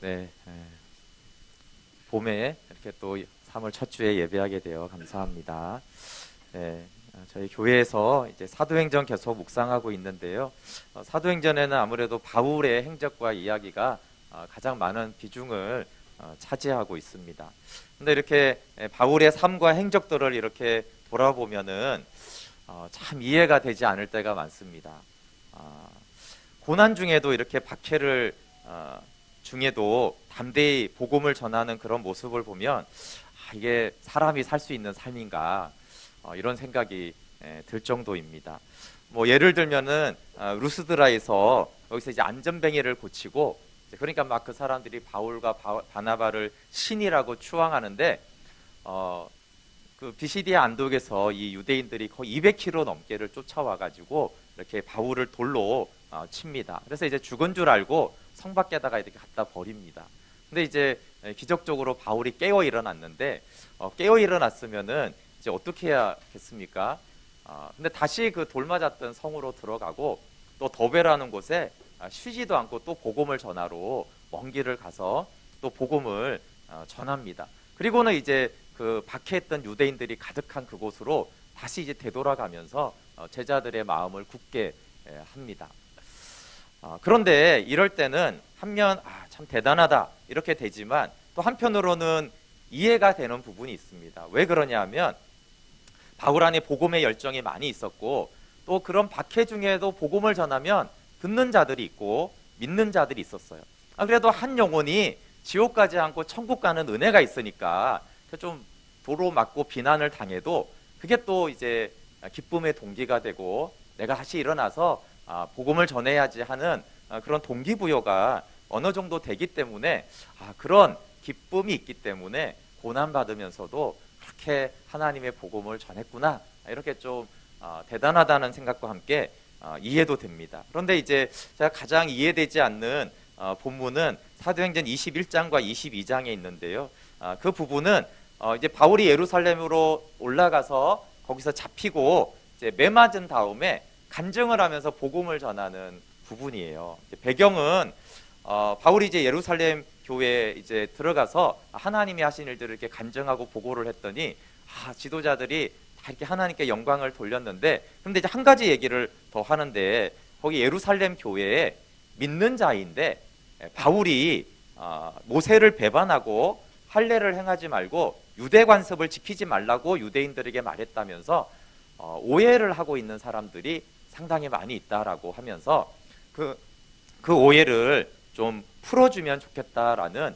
네, 봄에 이렇게 또 3월 첫 주에 예배하게 되어 감사합니다. 네, 저희 교회에서 이제 사도행전 계속 묵상하고 있는데요. 사도행전에는 아무래도 바울의 행적과 이야기가 가장 많은 비중을 차지하고 있습니다. 근데 이렇게 바울의 삶과 행적들을 이렇게 돌아보면은 참 이해가 되지 않을 때가 많습니다. 고난 중에도 이렇게 박해를 중에도 담대히 복음을 전하는 그런 모습을 보면 이게 사람이 살 수 있는 삶인가 이런 생각이 들 정도입니다. 뭐 예를 들면은 루스드라에서 여기서 이제 안전뱅이를 고치고 그러니까 막 그 사람들이 바울과 바나바를 신이라고 추앙하는데 그 비시디아 안독에서 이 유대인들이 거의 200km 넘게를 쫓아와 가지고 이렇게 바울을 돌로 칩니다. 그래서 이제 죽은 줄 알고 성 밖에다가 이렇게 갖다 버립니다. 근데 이제 기적적으로 바울이 깨어 일어났는데 깨어 일어났으면은 이제 어떻게 해야겠습니까? 근데 다시 그 돌 맞았던 성으로 들어가고 또 더베라는 곳에 쉬지도 않고 또 복음을 전하러 먼 길을 가서 또 복음을 전합니다. 그리고는 이제 그 박해했던 유대인들이 가득한 그곳으로 다시 이제 되돌아가면서 제자들의 마음을 굳게 합니다. 그런데 이럴 때는 한면 참 대단하다 이렇게 되지만 또 한편으로는 이해가 되는 부분이 있습니다. 왜 그러냐 하면 바울 안에 복음의 열정이 많이 있었고 또 그런 박해 중에도 복음을 전하면 듣는 자들이 있고 믿는 자들이 있었어요. 그래도 한 영혼이 지옥 가지 않고 천국 가는 은혜가 있으니까 좀 도로 맞고 비난을 당해도 그게 또 이제 기쁨의 동기가 되고 내가 다시 일어나서 복음을 전해야지 하는 그런 동기부여가 어느 정도 되기 때문에 그런 기쁨이 있기 때문에 고난받으면서도 그렇게 하나님의 복음을 전했구나 이렇게 좀 대단하다는 생각과 함께 이해도 됩니다. 그런데 이제 제가 가장 이해되지 않는 본문은 사도행전 21장과 22장에 있는데요. 그 부분은 이제 바울이 예루살렘으로 올라가서 거기서 잡히고 이제 매 맞은 다음에 간증을 하면서 복음을 전하는 부분이에요. 배경은 바울이 이제 예루살렘 교회에 이제 들어가서 하나님이 하신 일들을 이렇게 간증하고 보고를 했더니 지도자들이 다 이렇게 하나님께 영광을 돌렸는데 그런데 이제 한 가지 얘기를 더 하는데 거기 예루살렘 교회에 믿는 자인데 바울이 모세를 배반하고 할례를 행하지 말고 유대 관습을 지키지 말라고 유대인들에게 말했다면서 오해를 하고 있는 사람들이 상당히 많이 있다라고 하면서 그 오해를 좀 풀어주면 좋겠다라는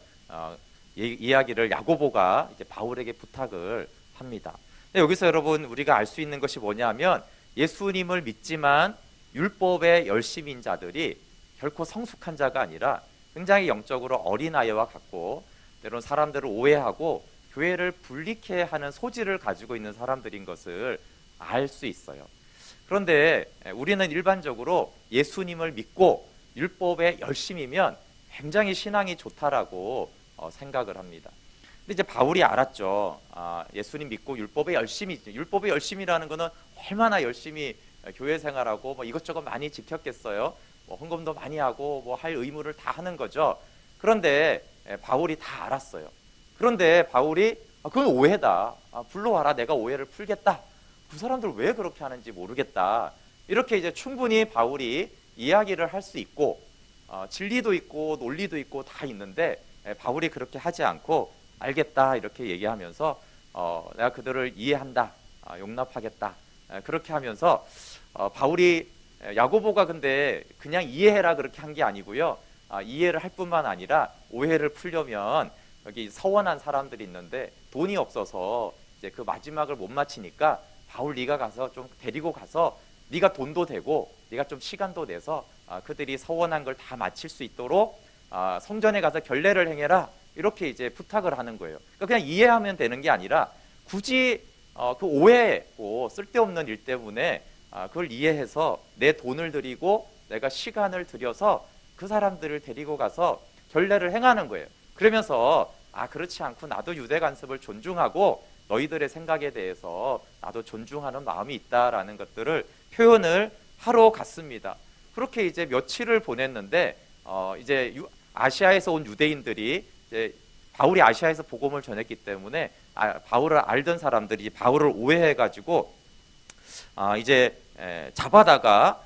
이야기를 야고보가 이제 바울에게 부탁을 합니다. 근데 여기서 여러분 우리가 알 수 있는 것이 뭐냐면 예수님을 믿지만 율법의 열심인 자들이 결코 성숙한 자가 아니라 굉장히 영적으로 어린아이와 같고 때로는 사람들을 오해하고 교회를 불리게 하는 소질을 가지고 있는 사람들인 것을 알 수 있어요. 그런데 우리는 일반적으로 예수님을 믿고 율법에 열심이면 굉장히 신앙이 좋다라고 생각을 합니다. 근데 이제 바울이 알았죠. 예수님 믿고 율법에 열심히, 율법에 열심이라는 것은 얼마나 열심히 교회 생활하고 뭐 이것저것 많이 지켰겠어요. 뭐 헌금도 많이 하고 뭐 할 의무를 다 하는 거죠. 그런데 바울이 다 알았어요. 그런데 바울이 그건 오해다. 불러와라. 내가 오해를 풀겠다. 그 사람들 왜 그렇게 하는지 모르겠다. 이렇게 이제 충분히 바울이 이야기를 할 수 있고 진리도 있고 논리도 있고 다 있는데 바울이 그렇게 하지 않고 알겠다 이렇게 얘기하면서 내가 그들을 이해한다. 용납하겠다. 그렇게 하면서 바울이 야고보가 근데 그냥 이해해라 그렇게 한 게 아니고요. 이해를 할 뿐만 아니라 오해를 풀려면 여기 서원한 사람들이 있는데 돈이 없어서 이제 그 마지막을 못 마치니까 바울 네가 가서 좀 데리고 가서 네가 돈도 되고 네가 좀 시간도 내서 그들이 서원한 걸 다 마칠 수 있도록 성전에 가서 결례를 행해라 이렇게 이제 부탁을 하는 거예요. 그러니까 그냥 이해하면 되는 게 아니라 굳이 그 오해고 쓸데없는 일 때문에 그걸 이해해서 내 돈을 들이고 내가 시간을 들여서 그 사람들을 데리고 가서 결례를 행하는 거예요. 그러면서 그렇지 않고 나도 유대 관습을 존중하고 너희들의 생각에 대해서 나도 존중하는 마음이 있다라는 것들을 표현을 하러 갔습니다. 그렇게 이제 며칠을 보냈는데 이제 아시아에서 온 유대인들이 이제 바울이 아시아에서 복음을 전했기 때문에 바울을 알던 사람들이 바울을 오해해가지고 이제 잡아다가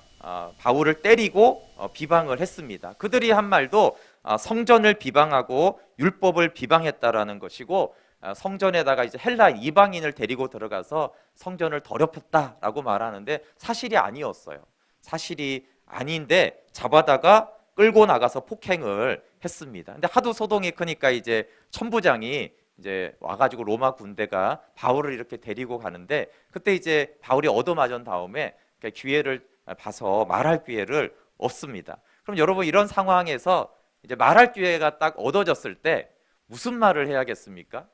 바울을 때리고 비방을 했습니다. 그들이 한 말도 성전을 비방하고 율법을 비방했다라는 것이고, 성전에다가 이제 헬라 이방인을 데리고 들어가서 성전을 더럽혔다라고 말하는데 사실이 아니었어요. 사실이 아닌데 잡아다가 끌고 나가서 폭행을 했습니다. 근데 하도 소동이 크니까 이제 천부장이 이제 와가지고 로마 군대가 바울을 이렇게 데리고 가는데, 그때 이제 바울이 얻어맞은 다음에 기회를 봐서 말할 기회를 얻습니다. 그럼 여러분, 이런 상황에서 이제 말할 기회가 딱 얻어졌을 때 무슨 말을 해야겠습니까?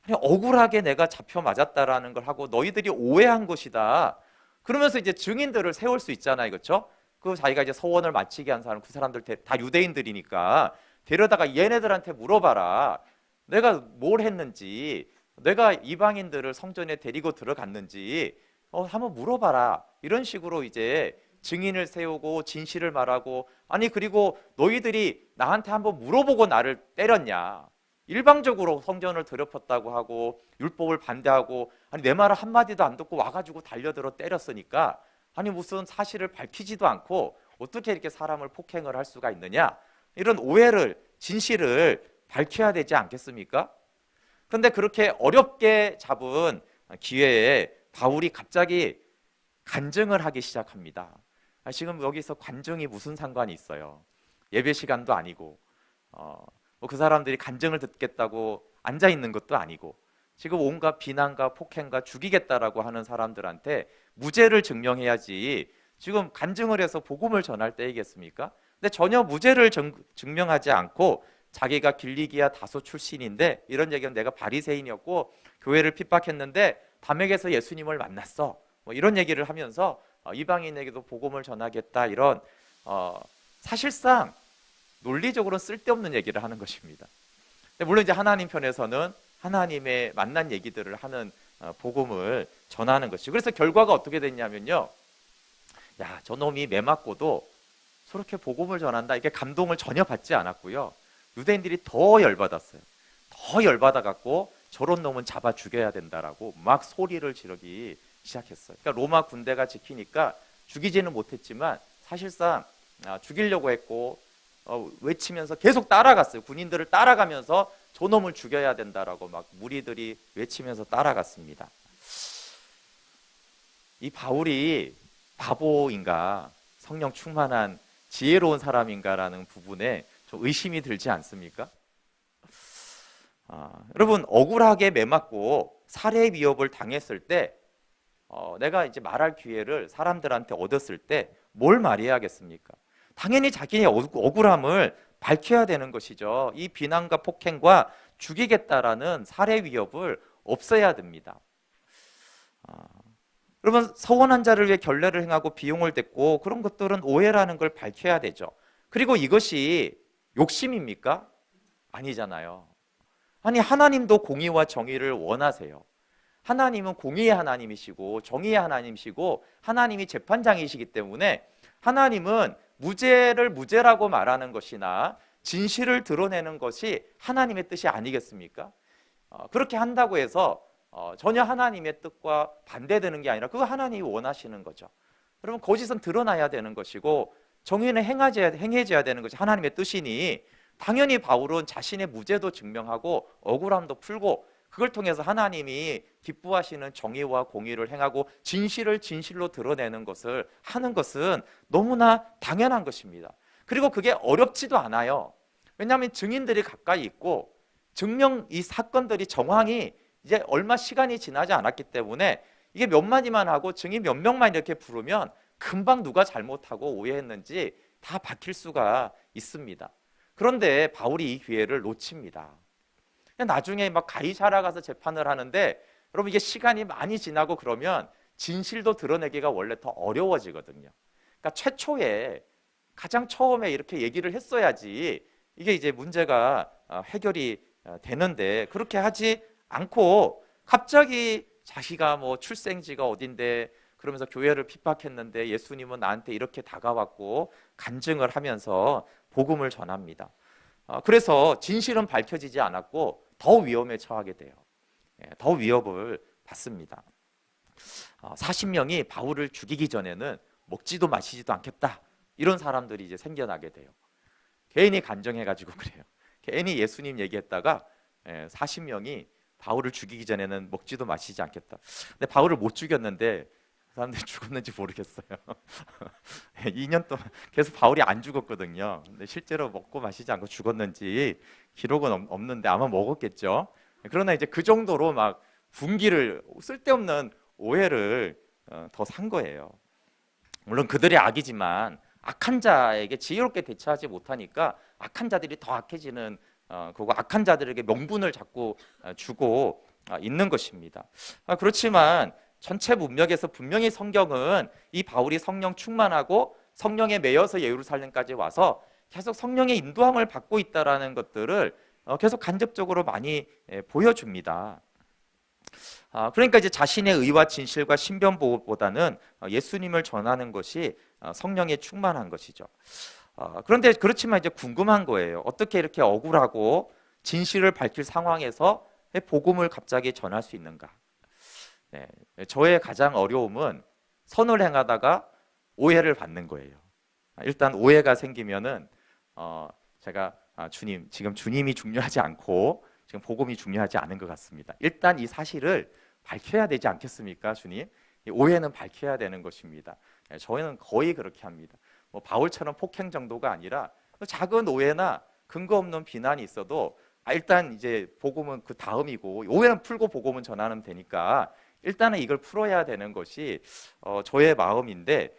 아니, 억울하게 내가 잡혀 맞았다라는 걸 하고 너희들이 오해한 것이다, 그러면서 이제 증인들을 세울 수 있잖아요, 그렇죠? 그 자기가 이제 서원을 마치게 한 사람, 그 사람들 다 유대인들이니까 데려다가 얘네들한테 물어봐라. 내가 뭘 했는지, 내가 이방인들을 성전에 데리고 들어갔는지 한번 물어봐라. 이런 식으로 이제 증인을 세우고 진실을 말하고, 아니 그리고 너희들이 나한테 한번 물어보고 나를 때렸냐, 일방적으로 성전을 더럽혔다고 하고 율법을 반대하고, 아니 내 말을 한마디도 안 듣고 와가지고 달려들어 때렸으니까, 아니 무슨 사실을 밝히지도 않고 어떻게 이렇게 사람을 폭행을 할 수가 있느냐, 이런 오해를, 진실을 밝혀야 되지 않겠습니까? 그런데 그렇게 어렵게 잡은 기회에 바울이 갑자기 간증을 하기 시작합니다. 지금 여기서 간증이 무슨 상관이 있어요? 예배 시간도 아니고 그 사람들이 간증을 듣겠다고 앉아 있는 것도 아니고, 지금 온갖 비난과 폭행과 죽이겠다라고 하는 사람들한테 무죄를 증명해야지 지금 간증을 해서 복음을 전할 때이겠습니까? 근데 전혀 무죄를 증명하지 않고 자기가 길리기아 다소 출신인데, 이런 얘기는 내가 바리새인이었고 교회를 핍박했는데 담에게서 예수님을 만났어, 뭐 이런 얘기를 하면서 이방인에게도 복음을 전하겠다, 이런 사실상 논리적으로 쓸데없는 얘기를 하는 것입니다. 물론 이제 하나님 편에서는 하나님의 만난 얘기들을 하는 복음을 전하는 것이죠. 그래서 결과가 어떻게 됐냐면요, 야, 저놈이 매 맞고도 저렇게 복음을 전한다, 이게 감동을 전혀 받지 않았고요, 유대인들이 더 열받았어요. 더 열받아갖고 저런 놈은 잡아 죽여야 된다라고 막 소리를 지르기 시작했어요. 그러니까 로마 군대가 지키니까 죽이지는 못했지만 사실상 죽이려고 했고, 외치면서 계속 따라갔어요. 군인들을 따라가면서 저놈을 죽여야 된다라고 막 무리들이 외치면서 따라갔습니다. 이 바울이 바보인가, 성령 충만한 지혜로운 사람인가라는 부분에 좀 의심이 들지 않습니까? 여러분, 억울하게 매맞고 살해 위협을 당했을 때 내가 이제 말할 기회를 사람들한테 얻었을 때 뭘 말해야겠습니까? 당연히 자기의 억울함을 밝혀야 되는 것이죠. 이 비난과 폭행과 죽이겠다라는 살해 위협을 없애야 됩니다. 여러분, 서원한 자를 위해 결례를 행하고 비용을 댔고, 그런 것들은 오해라는 걸 밝혀야 되죠. 그리고 이것이 욕심입니까? 아니잖아요. 아니, 하나님도 공의와 정의를 원하세요. 하나님은 공의의 하나님이시고 정의의 하나님이시고 하나님이 재판장이시기 때문에, 하나님은 무죄를 무죄라고 말하는 것이나 진실을 드러내는 것이 하나님의 뜻이 아니겠습니까? 그렇게 한다고 해서 전혀 하나님의 뜻과 반대되는 게 아니라 그거 하나님이 원하시는 거죠. 여러분, 거짓은 드러나야 되는 것이고 정의는 행해져야 되는 것이 하나님의 뜻이니, 당연히 바울은 자신의 무죄도 증명하고 억울함도 풀고, 그걸 통해서 하나님이 기뻐하시는 정의와 공의를 행하고 진실을 진실로 드러내는 것을 하는 것은 너무나 당연한 것입니다. 그리고 그게 어렵지도 않아요. 왜냐하면 증인들이 가까이 있고 이 사건들이 정황이 이제 얼마 시간이 지나지 않았기 때문에, 이게 몇 마디만 하고 증인 몇 명만 이렇게 부르면 금방 누가 잘못하고 오해했는지 다 밝힐 수가 있습니다. 그런데 바울이 이 기회를 놓칩니다. 나중에 막 가이사랴 가서 재판을 하는데, 여러분 이게 시간이 많이 지나고 그러면 진실도 드러내기가 원래 더 어려워지거든요. 그러니까 최초에 가장 처음에 이렇게 얘기를 했어야지 이게 이제 문제가 해결이 되는데, 그렇게 하지 않고 갑자기 자기가 뭐 출생지가 어딘데, 그러면서 교회를 핍박했는데 예수님은 나한테 이렇게 다가왔고 간증을 하면서 복음을 전합니다. 그래서 진실은 밝혀지지 않았고 더 위험에 처하게 돼요. 더 위협을 받습니다. 40명이 바울을 죽이기 전에는 먹지도 마시지도 않겠다, 이런 사람들이 이제 생겨나게 돼요. 괜히 간증해가지고 그래요. 괜히 예수님 얘기했다가 40명이 바울을 죽이기 전에는 먹지도 마시지 않겠다. 근데 바울을 못 죽였는데 그 사람들이 죽었는지 모르겠어요. 2년 동안 계속 바울이 안 죽었거든요. 근데 실제로 먹고 마시지 않고 죽었는지 기록은 없는데 아마 먹었겠죠. 그러나 이제 그 정도로 막 분기를, 쓸데없는 오해를 더 산 거예요. 물론 그들의 악이지만 악한 자에게 지혜롭게 대처하지 못하니까 악한 자들이 더 악해지는, 그리고 악한 자들에게 명분을 자꾸 주고 있는 것입니다. 그렇지만 전체 문맥에서 분명히 성경은 이 바울이 성령 충만하고 성령에 매여서 예루살렘까지 와서 계속 성령의 인도함을 받고 있다라는 것들을 계속 간접적으로 많이 보여줍니다. 그러니까 이제 자신의 의와 진실과 신변보호보다는 예수님을 전하는 것이 성령에 충만한 것이죠. 그런데 그렇지만 이제 궁금한 거예요. 어떻게 이렇게 억울하고 진실을 밝힐 상황에서 복음을 갑자기 전할 수 있는가? 네, 저의 가장 어려움은 선을 행하다가 오해를 받는 거예요. 일단 오해가 생기면은 제가 주님, 지금 주님이 중요하지 않고 지금 복음이 중요하지 않은 것 같습니다. 일단 이 사실을 밝혀야 되지 않겠습니까, 주님? 이 오해는 밝혀야 되는 것입니다. 저희는 거의 그렇게 합니다. 뭐 바울처럼 폭행 정도가 아니라 작은 오해나 근거 없는 비난이 있어도 일단 이제 복음은 그 다음이고 오해는 풀고 복음은 전하면 되니까 일단은 이걸 풀어야 되는 것이 저의 마음인데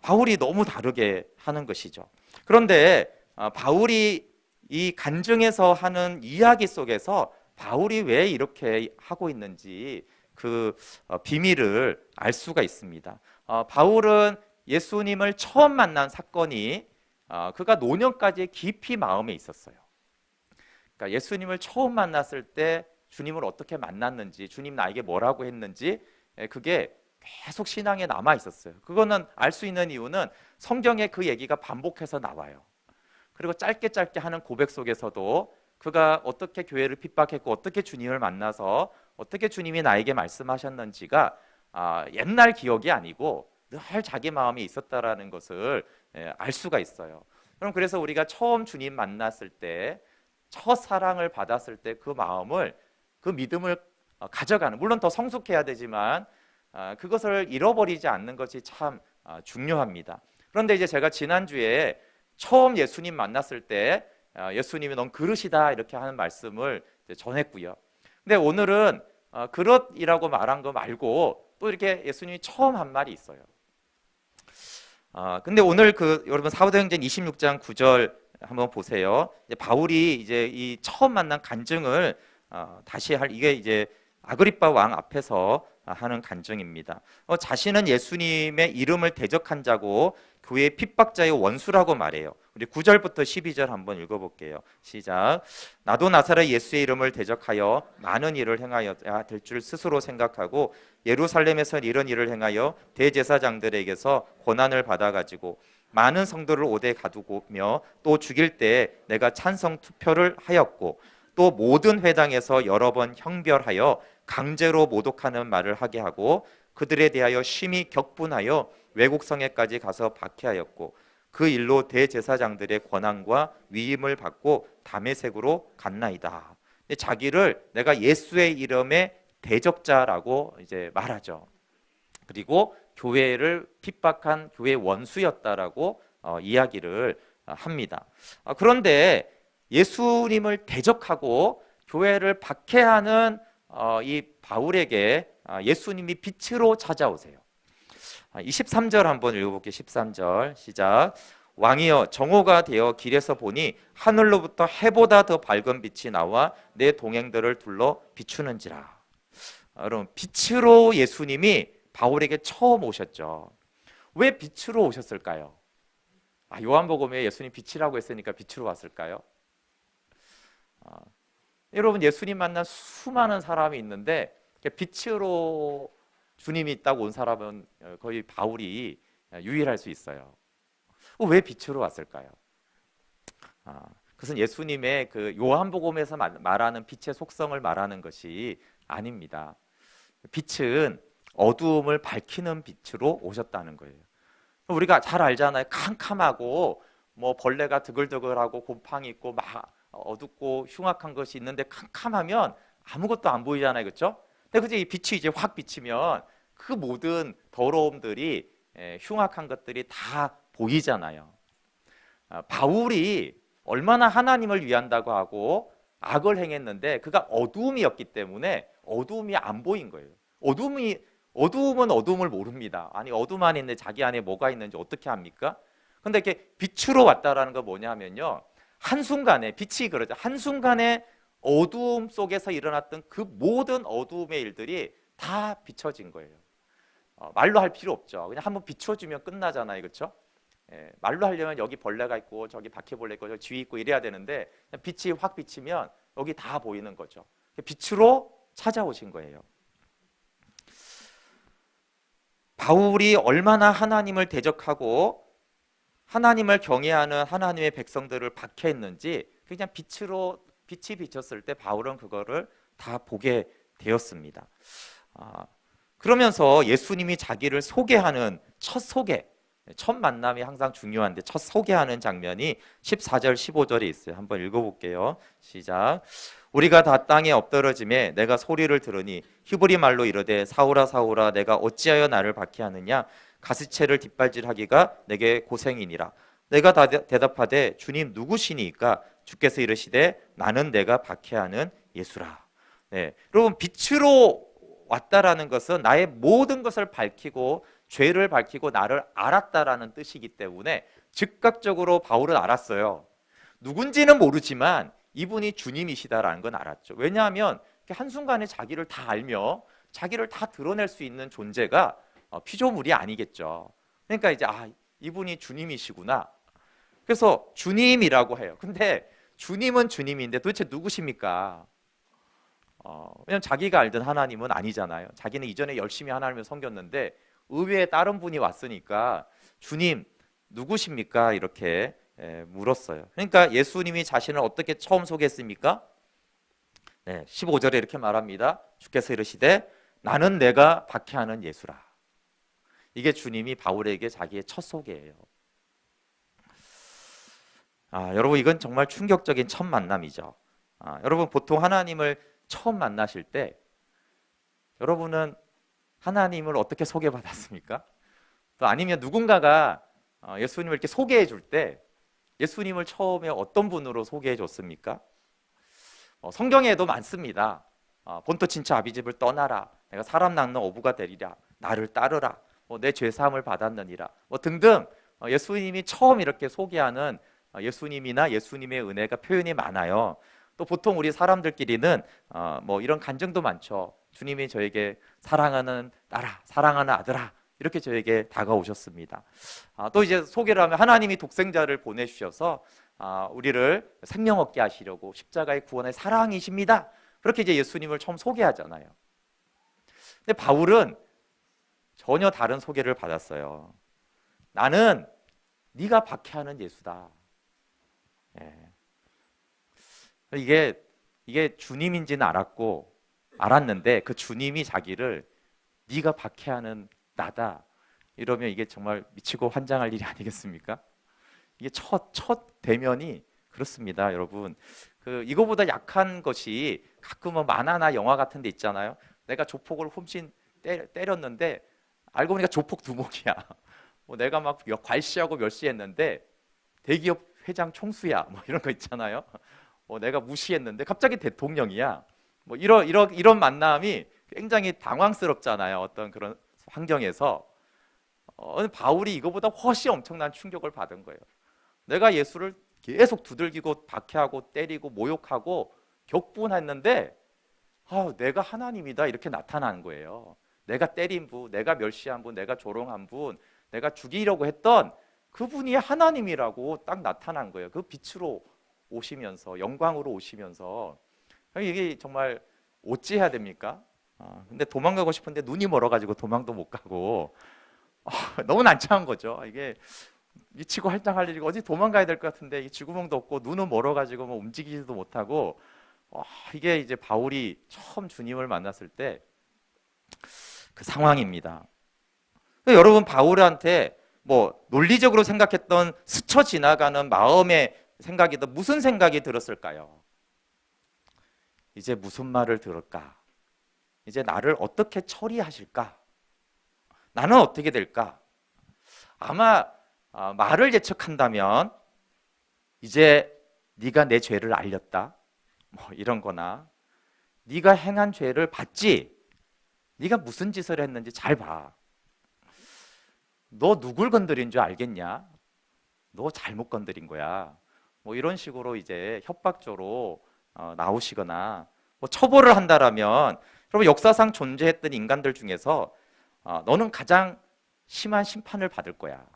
바울이 너무 다르게 하는 것이죠. 그런데 바울이 이 간증에서 하는 이야기 속에서 바울이 왜 이렇게 하고 있는지 그 비밀을 알 수가 있습니다. 바울은 예수님을 처음 만난 사건이 그가 노년까지 깊이 마음에 있었어요. 그러니까 예수님을 처음 만났을 때 주님을 어떻게 만났는지, 주님 나에게 뭐라고 했는지, 그게 계속 신앙에 남아 있었어요. 그거는 알 수 있는 이유는 성경에 그 얘기가 반복해서 나와요. 그리고 짧게 하는 고백 속에서도 그가 어떻게 교회를 핍박했고 어떻게 주님을 만나서 어떻게 주님이 나에게 말씀하셨는지가 옛날 기억이 아니고 늘 자기 마음에 있었다라는 것을 알 수가 있어요. 그럼 그래서 우리가 처음 주님 만났을 때, 첫 사랑을 받았을 때 그 마음을, 그 믿음을 가져가는, 물론 더 성숙해야 되지만 그것을 잃어버리지 않는 것이 참 중요합니다. 그런데 이제 제가 지난주에 처음 예수님 만났을 때 예수님이 넌 그릇이다 이렇게 하는 말씀을 전했고요. 근데 오늘은 그릇이라고 말한 거 말고 또 이렇게 예수님이 처음 한 말이 있어요. 근데 오늘 여러분 사도행전 26장 9절 한번 보세요. 이제 바울이 이제 이 처음 만난 간증을 다시 이게 이제 아그리빠 왕 앞에서 하는 간증입니다. 자신은 예수님의 이름을 대적한 자고 교회의 핍박자의 원수라고 말해요. 우리 9절부터 12절 한번 읽어볼게요. 시작. 나도 나사렛 예수의 이름을 대적하여 많은 일을 행하여야 될 줄 스스로 생각하고 예루살렘에서 이런 일을 행하여 대제사장들에게서 권한을 받아가지고 많은 성도를 오대 가두고며 또 죽일 때 내가 찬성 투표를 하였고 또 모든 회당에서 여러 번 형별하여 강제로 모독하는 말을 하게 하고 그들에 대하여 심히 격분하여 외국 성에까지 가서 박해하였고 그 일로 대제사장들의 권한과 위임을 받고 다메섹으로 갔나이다. 자기를 내가 예수의 이름의 대적자라고 이제 말하죠. 그리고 교회를 핍박한 교회 원수였다라고 이야기를 합니다. 그런데 예수님을 대적하고 교회를 박해하는 이 바울에게 예수님이 빛으로 찾아오세요. 23절 한번 읽어볼게요. 13절 시작. 왕이여 정오가 되어 길에서 보니 하늘로부터 해보다 더 밝은 빛이 나와 내 동행들을 둘러 비추는지라. 여러분, 빛으로 예수님이 바울에게 처음 오셨죠. 왜 빛으로 오셨을까요? 요한복음에 예수님 빛이라고 했으니까 빛으로 왔을까요? 여러분, 예수님 만난 수많은 사람이 있는데 빛으로 주님이 딱 온 사람은 거의 바울이 유일할 수 있어요. 왜 빛으로 왔을까요? 그것은 예수님의 그 요한복음에서 말하는 빛의 속성을 말하는 것이 아닙니다. 빛은 어두움을 밝히는 빛으로 오셨다는 거예요. 우리가 잘 알잖아요. 캄캄하고 뭐 벌레가 드글드글하고 곰팡이 있고 막 어둡고 흉악한 것이 있는데 캄캄하면 아무것도 안 보이잖아요, 그렇죠? 근데 그제 이 빛이 이제 확 비치면 그 모든 더러움들이 흉악한 것들이 다 보이잖아요. 바울이 얼마나 하나님을 위한다고 하고 악을 행했는데 그가 어두움이었기 때문에 어두움이 안 보인 거예요. 어두움은 어두움을 모릅니다. 아니 어둠 안에 있는데 자기 안에 뭐가 있는지 어떻게 합니까? 근데 이렇게 빛으로 왔다라는 거 뭐냐면요. 한순간에 빛이 그러죠. 한순간에 어두움 속에서 일어났던 그 모든 어두움의 일들이 다 비춰진 거예요. 말로 할 필요 없죠. 그냥 한번 비춰주면 끝나잖아요, 그렇죠? 말로 하려면 여기 벌레가 있고 저기 바퀴벌레 있고 저기 쥐 있고 이래야 되는데 빛이 확 비치면 여기 다 보이는 거죠. 빛으로 찾아오신 거예요. 바울이 얼마나 하나님을 대적하고 하나님을 경외하는 하나님의 백성들을 박해했는지 그냥 빛이 비쳤을 때 바울은 그거를 다 보게 되었습니다. 그러면서 예수님이 자기를 소개하는 첫 만남이 항상 중요한데 첫 소개하는 장면이 14절 15절에 있어요. 한번 읽어볼게요. 시작. 우리가 다 땅에 엎드러짐에 내가 소리를 들으니 히브리 말로 이르되 사울아 사울아 내가 어찌하여 나를 박해하느냐 가시체를 뒷발질하기가 내게 고생이니라. 내가 대답하되 주님 누구시니까 주께서 이르시되 나는 내가 박해하는 예수라. 네, 여러분 빛으로 왔다라는 것은 나의 모든 것을 밝히고 죄를 밝히고 나를 알았다라는 뜻이기 때문에 즉각적으로 바울은 알았어요. 누군지는 모르지만 이분이 주님이시다라는 건 알았죠. 왜냐하면 한순간에 자기를 다 알며 자기를 다 드러낼 수 있는 존재가 피조물이 아니겠죠. 그러니까 이제 이분이 주님이시구나. 그래서 주님이라고 해요. 근데 주님은 주님인데 도대체 누구십니까? 왜냐면 자기가 알던 하나님은 아니잖아요. 자기는 이전에 열심히 하나님을 섬겼는데 의외에 다른 분이 왔으니까 주님 누구십니까? 이렇게 물었어요. 그러니까 예수님이 자신을 어떻게 처음 소개했습니까? 15절에 이렇게 말합니다. 주께서 이르시되 나는 내가 박해하는 예수라. 이게 주님이 바울에게 자기의 첫 소개예요. 여러분 이건 정말 충격적인 첫 만남이죠. 여러분 보통 하나님을 처음 만나실 때 여러분은 하나님을 어떻게 소개받았습니까? 또 아니면 누군가가 예수님을 이렇게 소개해 줄 때 예수님을 처음에 어떤 분으로 소개해 줬습니까? 성경에도 많습니다. 본토 친척 아비집을 떠나라. 내가 사람 낚는 어부가 되리라. 나를 따르라. 내 죄사함을 받았느니라. 등등 예수님이 처음 이렇게 소개하는 예수님이나 예수님의 은혜가 표현이 많아요. 또 보통 우리 사람들끼리는 이런 간증도 많죠. 주님이 저에게 사랑하는 딸아, 사랑하는 아들아 이렇게 저에게 다가오셨습니다. 또 이제 소개를 하면 하나님이 독생자를 보내주셔서 우리를 생명 얻게 하시려고 십자가의 구원의 사랑이십니다. 그렇게 이제 예수님을 처음 소개하잖아요. 근데 바울은 전혀 다른 소개를 받았어요. 나는 네가 박해하는 예수다. 이게 주님인지는 알았는데 그 주님이 자기를 네가 박해하는 나다 이러면 이게 정말 미치고 환장할 일이 아니겠습니까? 이게 첫 대면이 그렇습니다, 여러분. 이거보다 약한 것이 가끔은 만화나 영화 같은 데 있잖아요. 내가 조폭을 훔친 때렸는데 알고 보니까 조폭 두목이야. 내가 막 괄시하고 멸시했는데 대기업 회장 총수야. 이런 거 있잖아요. 내가 무시했는데 갑자기 대통령이야. 이런 만남이 굉장히 당황스럽잖아요. 어떤 그런 환경에서. 바울이 이거보다 훨씬 엄청난 충격을 받은 거예요. 내가 예수를 계속 두들기고 박해하고 때리고 모욕하고 격분했는데 내가 하나님이다 이렇게 나타나는 거예요. 내가 때린 분, 내가 멸시한 분, 내가 조롱한 분, 내가 죽이려고 했던 그분이 하나님이라고 딱 나타난 거예요. 그 빛으로 오시면서 영광으로 오시면서 이게 정말 어찌해야 됩니까? 근데 도망가고 싶은데 눈이 멀어가지고 도망도 못 가고 너무 난처한 거죠. 이게 미치고 할짱할 일이고 어디 도망가야 될 것 같은데 이 쥐구멍도 없고 눈은 멀어가지고 뭐 움직이지도 못하고 이게 이제 바울이 처음 주님을 만났을 때 그 상황입니다. 여러분 바울한테 뭐 논리적으로 생각했던 스쳐 지나가는 마음의 생각이든 무슨 생각이 들었을까요? 이제 무슨 말을 들을까? 이제 나를 어떻게 처리하실까? 나는 어떻게 될까? 아마 말을 예측한다면 이제 네가 내 죄를 알렸다 뭐 이런 거나 네가 행한 죄를 봤지? 네가 무슨 짓을 했는지 잘 봐. 너 누굴 건드린 줄 알겠냐? 너 잘못 건드린 거야. 뭐 이런 식으로 이제 협박조로 나오시거나 뭐 처벌을 한다라면 여러분 역사상 존재했던 인간들 중에서 너는 가장 심한 심판을 받을 거야.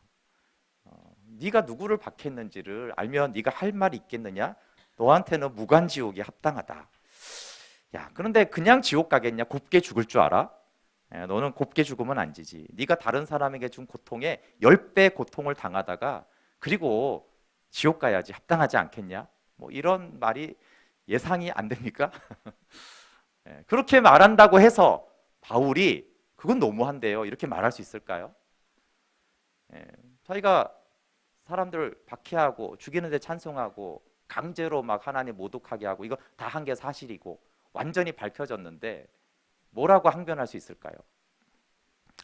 네가 누구를 박했는지를 알면 네가 할 말이 있겠느냐? 너한테는 무간지옥이 합당하다. 야, 그런데 그냥 지옥 가겠냐? 곱게 죽을 줄 알아? 너는 곱게 죽으면 안 지지. 네가 다른 사람에게 준 고통에 10배 고통을 당하다가 그리고 지옥 가야지 합당하지 않겠냐? 뭐 이런 말이 예상이 안 됩니까? 그렇게 말한다고 해서 바울이 그건 너무한데요. 이렇게 말할 수 있을까요? 자기가 사람들 박해하고 죽이는데 찬송하고 강제로 막 하나님 모독하게 하고 이거 다 한 게 사실이고 완전히 밝혀졌는데 뭐라고 항변할 수 있을까요?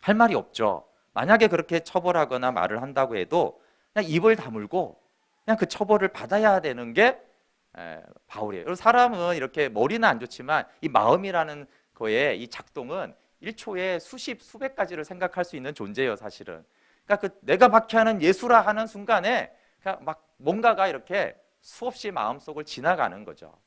할 말이 없죠. 만약에 그렇게 처벌하거나 말을 한다고 해도 그냥 입을 다물고 그냥 그 처벌을 받아야 되는 게 바울이에요. 사람은 이렇게 머리는 안 좋지만 이 마음이라는 거에 이 작동은 1초에 수십 수백 가지를 생각할 수 있는 존재예요, 사실은. 그러니까 그 내가 박해하는 예수라 하는 순간에 그냥 막 뭔가가 이렇게 수없이 마음속을 지나가는 거죠.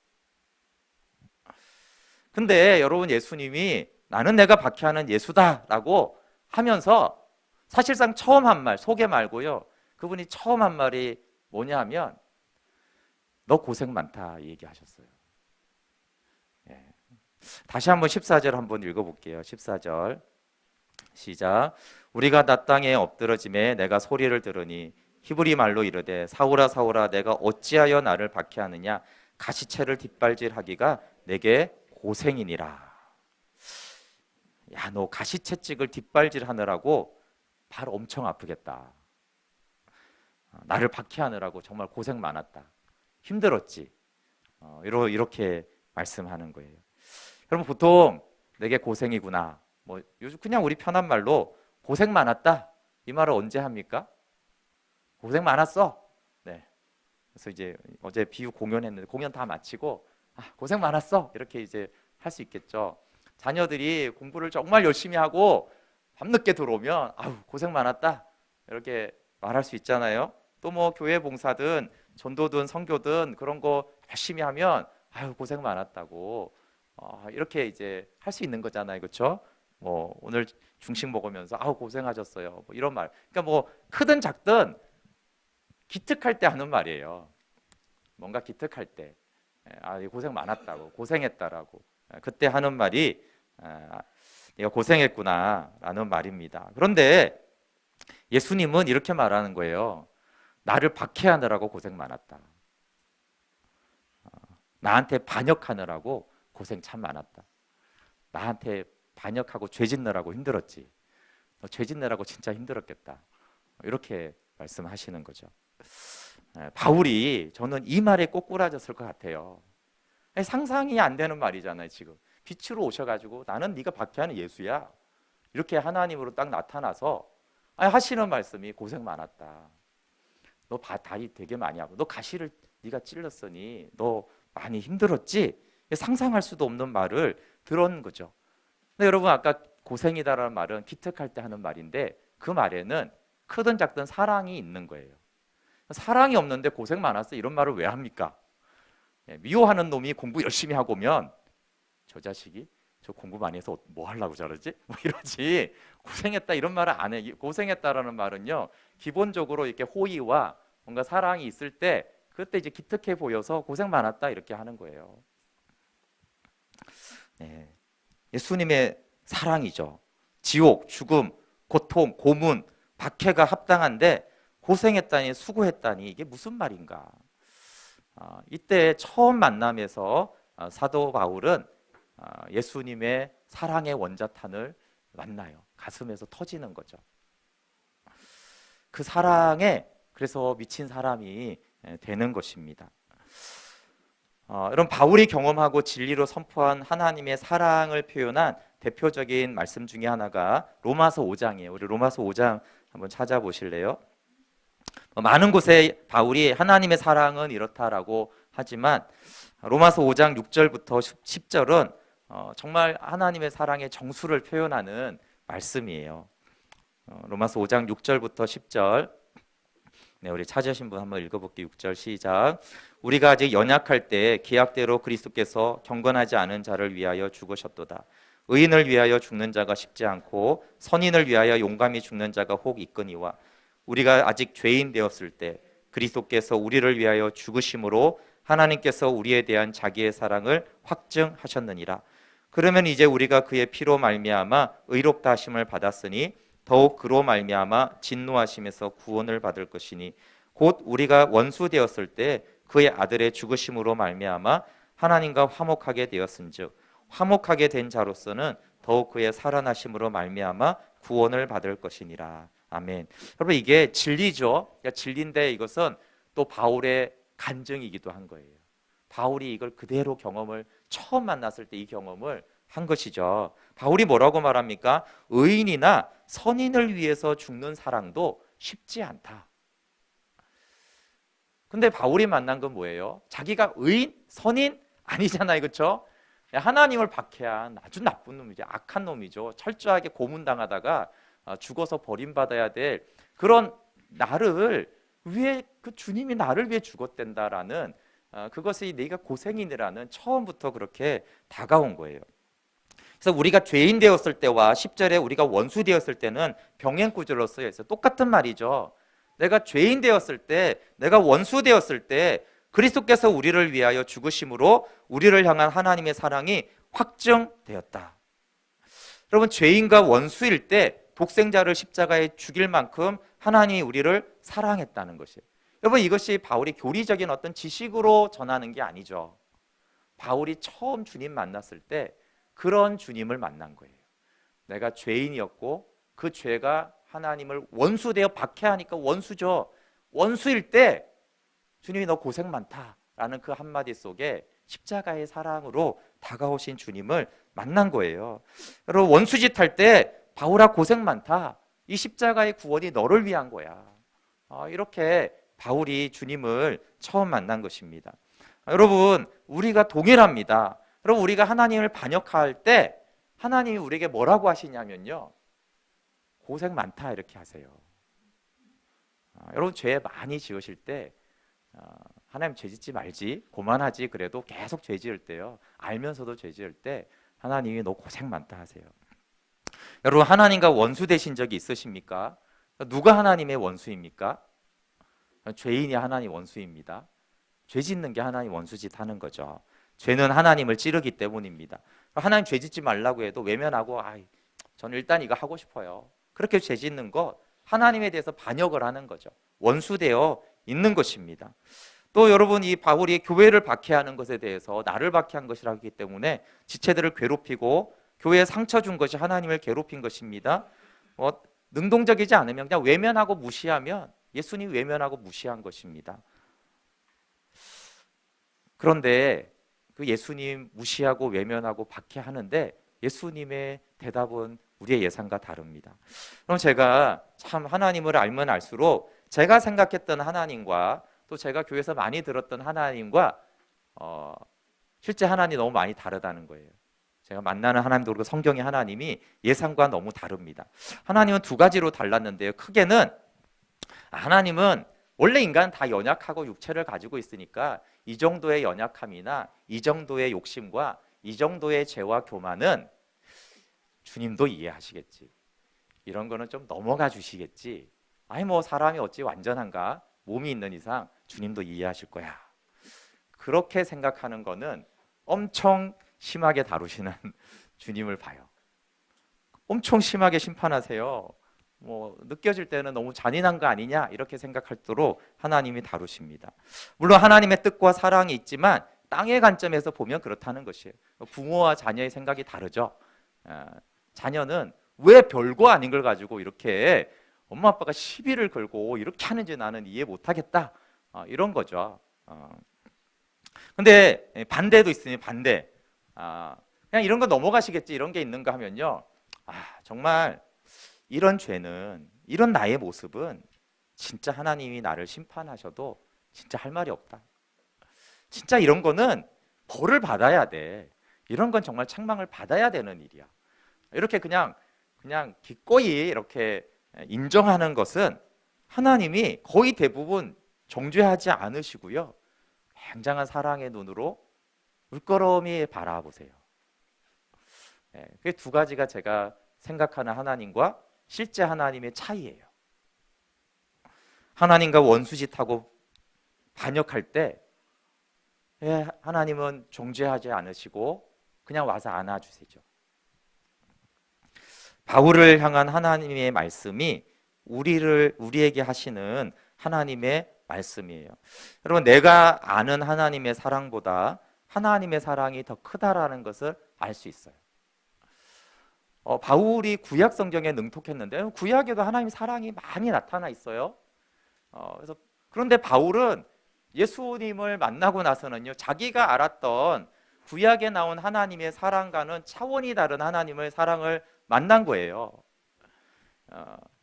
근데 여러분 예수님이 나는 내가 박해하는 예수다라고 하면서 사실상 처음 한 말, 소개 말고요. 그분이 처음 한 말이 뭐냐 하면 너 고생 많다 이 얘기하셨어요. 다시 한번 14절 한번 읽어볼게요. 14절 시작. 우리가 나 땅에 엎드러짐에 내가 소리를 들으니 히브리 말로 이르되 사울아 사울아 내가 어찌하여 나를 박해하느냐 가시채를 뒷발질하기가 내게 고생이니라. 야, 너 가시채찍을 뒷발질하느라고 발 엄청 아프겠다. 나를 박해하느라고 정말 고생 많았다. 힘들었지. 이렇게 말씀하는 거예요. 여러분 보통 내게 고생이구나. 뭐 요즘 그냥 우리 편한 말로 고생 많았다. 이 말을 언제 합니까? 고생 많았어. 네. 그래서 이제 어제 비유 공연했는데 공연 다 마치고 고생 많았어. 이렇게 이제 할 수 있겠죠. 자녀들이 공부를 정말 열심히 하고 밤늦게 들어오면 아우 고생 많았다. 이렇게 말할 수 있잖아요. 또 뭐 교회 봉사든 전도든 선교든 그런 거 열심히 하면 아유 고생 많았다고 이렇게 이제 할 수 있는 거잖아요, 그렇죠? 뭐 오늘 중식 먹으면서 아우 고생하셨어요. 뭐 이런 말. 그러니까 뭐 크든 작든 기특할 때 하는 말이에요. 뭔가 기특할 때, 고생 많았다고, 고생했다라고 그때 하는 말이 네가 고생했구나라는 말입니다. 그런데 예수님은 이렇게 말하는 거예요. 나를 박해하느라고 고생 많았다. 나한테 반역하느라고 고생 참 많았다. 나한테 반역하고 죄 짓느라고 힘들었지. 너 죄 짓느라고 진짜 힘들었겠다. 이렇게 말씀하시는 거죠. 바울이 저는 이 말에 꼬꾸라졌을 것 같아요. 상상이 안 되는 말이잖아요. 지금 빛으로 오셔가지고 나는 네가 박해하는 예수야. 이렇게 하나님으로 딱 나타나서 하시는 말씀이 고생 많았다. 너 다리 되게 많이 하고 너 가시를 네가 찔렀으니 너 많이 힘들었지? 상상할 수도 없는 말을 들은 거죠. 근데 여러분 아까 고생이다라는 말은 기특할 때 하는 말인데 그 말에는 크든 작든 사랑이 있는 거예요. 사랑이 없는데 고생 많았어 이런 말을 왜 합니까? 미워하는 놈이 공부 열심히 하고 오면 저 자식이 저 공부 많이 해서 뭐 하려고 저러지? 뭐 이러지. 고생했다 이런 말을 안 해. 고생했다라는 말은요 기본적으로 이렇게 호의와 뭔가 사랑이 있을 때 그때 이제 기특해 보여서 고생 많았다 이렇게 하는 거예요. 네. 예수님의 사랑이죠. 지옥, 죽음, 고통, 고문, 박해가 합당한데 고생했다니 수고했다니 이게 무슨 말인가? 이때 처음 만남에서 사도 바울은 예수님의 사랑의 원자탄을 만나요. 가슴에서 터지는 거죠. 그 사랑에 그래서 미친 사람이 되는 것입니다. 여러분, 바울이 경험하고 진리로 선포한 하나님의 사랑을 표현한 대표적인 말씀 중에 하나가 로마서 5장이에요. 우리 로마서 5장 한번 찾아보실래요? 많은 곳에 바울이 하나님의 사랑은 이렇다라고 하지만 로마서 5장 6절부터 10절은 정말 하나님의 사랑의 정수를 표현하는 말씀이에요. 로마서 5장 6절부터 10절, 네, 우리 찾으신 분 한번 읽어볼게요. 6절 시작. 우리가 아직 연약할 때 계약대로 그리스도께서 경건하지 않은 자를 위하여 죽으셨도다. 의인을 위하여 죽는 자가 쉽지 않고 선인을 위하여 용감히 죽는 자가 혹 있거니와 우리가 아직 죄인 되었을 때 그리스도께서 우리를 위하여 죽으심으로 하나님께서 우리에 대한 자기의 사랑을 확증하셨느니라. 그러면 이제 우리가 그의 피로 말미암아 의롭다 하심을 받았으니 더욱 그로 말미암아 진노하심에서 구원을 받을 것이니 곧 우리가 원수 되었을 때 그의 아들의 죽으심으로 말미암아 하나님과 화목하게 되었은즉 화목하게 된 자로서는 더욱 그의 살아나심으로 말미암아 구원을 받을 것이니라. 아멘. 여러분, 이게 진리죠. 그러니까 진리인데 이것은 또 바울의 간증이기도 한 거예요. 바울이 이걸 그대로 경험을 처음 만났을 때 이 경험을 한 것이죠. 바울이 뭐라고 말합니까? 의인이나 선인을 위해서 죽는 사랑도 쉽지 않다. 근데 바울이 만난 건 뭐예요? 자기가 의인, 선인 아니잖아요, 그렇죠? 하나님을 박해한 아주 나쁜 놈이죠. 악한 놈이죠. 철저하게 고문당하다가 죽어서 버림받아야 될 그런 나를 위해, 그 주님이 나를 위해 죽었댄다라는 그것이 네가 고생이라는 처음부터 그렇게 다가온 거예요. 그래서 우리가 죄인 되었을 때와 10절에 우리가 원수 되었을 때는 병행 구절로 쓰여 있어요. 똑같은 말이죠. 내가 죄인 되었을 때, 내가 원수 되었을 때 그리스도께서 우리를 위하여 죽으심으로 우리를 향한 하나님의 사랑이 확증되었다. 여러분, 죄인과 원수일 때 독생자를 십자가에 죽일 만큼 하나님이 우리를 사랑했다는 것이에요. 여러분, 이것이 바울이 교리적인 어떤 지식으로 전하는 게 아니죠. 바울이 처음 주님 만났을 때 그런 주님을 만난 거예요. 내가 죄인이었고 그 죄가 하나님을 원수되어 박해하니까 원수죠. 원수일 때 주님이 너 고생 많다라는 그 한마디 속에 십자가의 사랑으로 다가오신 주님을 만난 거예요. 여러분, 원수짓 할 때 바울아 고생 많다. 이 십자가의 구원이 너를 위한 거야. 이렇게 바울이 주님을 처음 만난 것입니다. 여러분, 우리가 동일합니다. 여러분, 우리가 하나님을 반역할 때 하나님이 우리에게 뭐라고 하시냐면요, 고생 많다 이렇게 하세요. 여러분, 죄 많이 지으실 때 하나님 죄 짓지 말지, 고만하지, 그래도 계속 죄 지을 때요, 알면서도 죄 지을 때 하나님이 너 고생 많다 하세요. 여러분, 하나님과 원수 되신 적이 있으십니까? 누가 하나님의 원수입니까? 죄인이 하나님 원수입니다. 죄 짓는 게 하나님 원수짓 하는 거죠. 죄는 하나님을 찌르기 때문입니다. 하나님 죄 짓지 말라고 해도 외면하고 저는 일단 이거 하고 싶어요. 그렇게 죄 짓는 거 하나님에 대해서 반역을 하는 거죠. 원수되어 있는 것입니다. 또 여러분, 이 바울이 교회를 박해하는 것에 대해서 나를 박해한 것이라고 하기 때문에 지체들을 괴롭히고 교회에 상처 준 것이 하나님을 괴롭힌 것입니다. 능동적이지 않으면 그냥 외면하고 무시하면 예수님 외면하고 무시한 것입니다. 그런데 그 예수님 무시하고 외면하고 박해하는데 예수님의 대답은 우리의 예상과 다릅니다. 그럼 제가 참 하나님을 알면 알수록 제가 생각했던 하나님과 또 제가 교회에서 많이 들었던 하나님과 실제 하나님이 너무 많이 다르다는 거예요. 제가 만나는 하나님도 그렇고 성경의 하나님이 예상과 너무 다릅니다. 하나님은 두 가지로 달랐는데요. 크게는 하나님은 원래 인간은 다 연약하고 육체를 가지고 있으니까 이 정도의 연약함이나 이 정도의 욕심과 이 정도의 죄와 교만은 주님도 이해하시겠지. 이런 거는 좀 넘어가 주시겠지. 사람이 어찌 완전한가? 몸이 있는 이상 주님도 이해하실 거야. 그렇게 생각하는 거는 엄청 심하게 다루시는 주님을 봐요. 엄청 심하게 심판하세요. 뭐 느껴질 때는 너무 잔인한 거 아니냐 이렇게 생각할도록 하나님이 다루십니다. 물론 하나님의 뜻과 사랑이 있지만 땅의 관점에서 보면 그렇다는 것이에요. 부모와 자녀의 생각이 다르죠. 자녀는 왜 별거 아닌 걸 가지고 이렇게 엄마 아빠가 시비를 걸고 이렇게 하는지 나는 이해 못하겠다, 이런 거죠. 근데 반대도 있으니 반대. 그냥 이런 거 넘어가시겠지 이런 게 있는가 하면요, 정말 이런 죄는, 이런 나의 모습은 진짜 하나님이 나를 심판하셔도 진짜 할 말이 없다. 진짜 이런 거는 벌을 받아야 돼. 이런 건 정말 책망을 받아야 되는 일이야. 이렇게 그냥 기꺼이 이렇게 인정하는 것은 하나님이 거의 대부분 정죄하지 않으시고요, 굉장한 사랑의 눈으로 물끄러미 바라보세요. 그게 두 가지가 제가 생각하는 하나님과 실제 하나님의 차이예요. 하나님과 원수짓하고 반역할 때 하나님은 정죄하지 않으시고 그냥 와서 안아주시죠. 바울을 향한 하나님의 말씀이 우리에게 하시는 하나님의 말씀이에요. 여러분, 내가 아는 하나님의 사랑보다 하나님의 사랑이 더 크다라는 것을 알 수 있어요. 바울이 구약 성경에 능통했는데 구약에도 하나님의 사랑이 많이 나타나 있어요. 그런데 바울은 예수님을 만나고 나서는요, 자기가 알았던 구약에 나온 하나님의 사랑과는 차원이 다른 하나님의 사랑을 만난 거예요.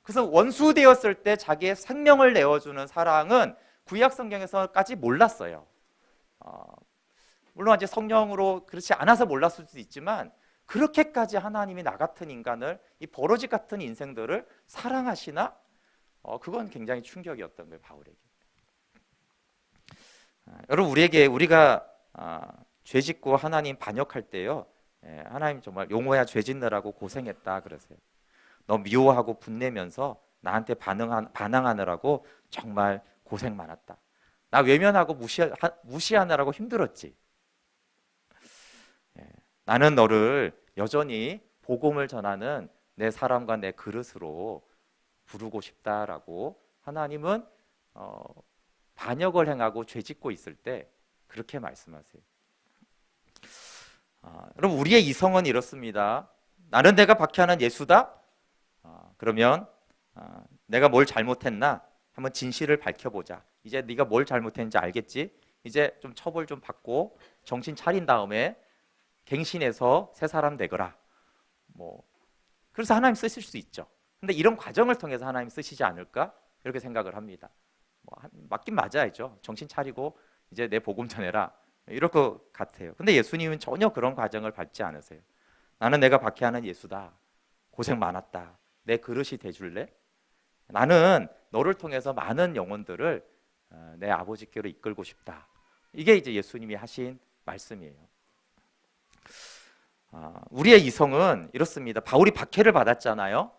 그래서 원수 되었을 때 자기의 생명을 내어주는 사랑은 구약 성경에서까지 몰랐어요. 물론 이제 성령으로 그렇지 않아서 몰랐을 수도 있지만 그렇게까지 하나님이 나 같은 인간을, 이 버러지 같은 인생들을 사랑하시나? 그건 굉장히 충격이었던 거예요, 바울에게. 여러분, 우리가 죄 짓고 하나님 반역할 때요, 하나님 정말 용호야 죄 짓느라고 고생했다 그러세요. 너 미워하고 분내면서 나한테 반항하느라고 정말 고생 많았다. 나 외면하고 무시하느라고 힘들었지. 나는 너를 여전히 복음을 전하는 내 사람과 내 그릇으로 부르고 싶다라고 하나님은 반역을 행하고 죄 짓고 있을 때 그렇게 말씀하세요. 여러분, 우리의 이성은 이렇습니다. 나는 내가 박해하는 예수다. 그러면 내가 뭘 잘못했나 한번 진실을 밝혀보자. 이제 네가 뭘 잘못했는지 알겠지? 이제 좀 처벌 좀 받고 정신 차린 다음에 갱신해서 새 사람 되거라. 그래서 하나님 쓰실 수 있죠. 근데 이런 과정을 통해서 하나님 쓰시지 않을까? 이렇게 생각을 합니다. 맞긴 맞아야죠. 정신 차리고 이제 내 복음 전해라. 이럴 것 같아요. 근데 예수님은 전혀 그런 과정을 밟지 않으세요. 나는 내가 박해하는 예수다. 고생 많았다. 내 그릇이 돼줄래? 나는 너를 통해서 많은 영혼들을 내 아버지께로 이끌고 싶다. 이게 이제 예수님이 하신 말씀이에요. 우리의 이성은 이렇습니다. 바울이 박해를 받았잖아요.